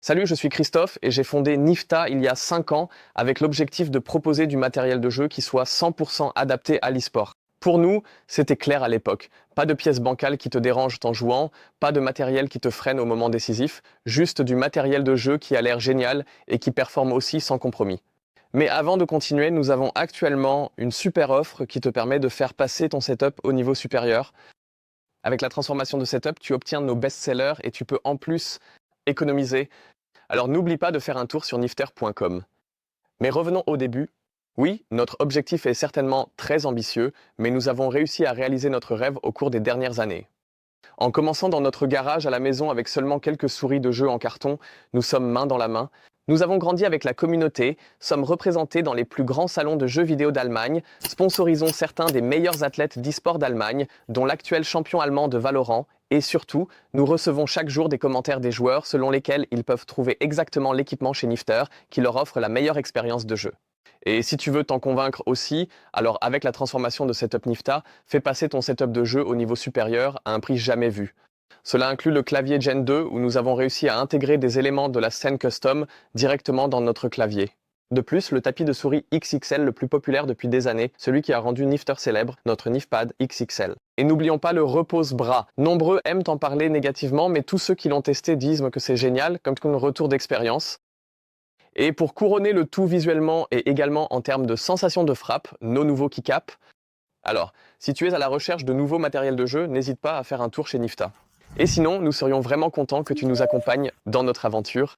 Salut, je suis Christophe et j'ai fondé Nifta il y a 5 ans avec l'objectif de proposer du matériel de jeu qui soit 100% adapté à l'e-sport. Pour nous, c'était clair à l'époque. Pas de pièces bancales qui te dérangent en jouant, pas de matériel qui te freine au moment décisif, juste du matériel de jeu qui a l'air génial et qui performe aussi sans compromis. Mais avant de continuer, nous avons actuellement une super offre qui te permet de faire passer ton setup au niveau supérieur. Avec la transformation de setup, tu obtiens nos best-sellers et tu peux en plus économiser. Alors n'oublie pas de faire un tour sur nifter.com. Mais revenons au début. Oui, notre objectif est certainement très ambitieux, mais nous avons réussi à réaliser notre rêve au cours des dernières années. En commençant dans notre garage à la maison avec seulement quelques souris de jeu en carton, nous sommes main dans la main. Nous avons grandi avec la communauté, sommes représentés dans les plus grands salons de jeux vidéo d'Allemagne, sponsorisons certains des meilleurs athlètes d'e-sport d'Allemagne, dont l'actuel champion allemand de Valorant, et surtout, nous recevons chaque jour des commentaires des joueurs selon lesquels ils peuvent trouver exactement l'équipement chez Nifter qui leur offre la meilleure expérience de jeu. Et si tu veux t'en convaincre aussi, alors avec la transformation de Setup Nifta, fais passer ton setup de jeu au niveau supérieur à un prix jamais vu. Cela inclut le clavier Gen 2 où nous avons réussi à intégrer des éléments de la scène custom directement dans notre clavier. De plus, le tapis de souris XXL le plus populaire depuis des années, celui qui a rendu Nifter célèbre, notre Nifpad XXL. Et n'oublions pas le repose-bras. Nombreux aiment en parler négativement, mais tous ceux qui l'ont testé disent que c'est génial, comme un retour d'expérience. Et pour couronner le tout visuellement et également en termes de sensation de frappe, nos nouveaux keycaps. Alors, si tu es à la recherche de nouveaux matériels de jeu, n'hésite pas à faire un tour chez Nifta. Et sinon, nous serions vraiment contents que tu nous accompagnes dans notre aventure.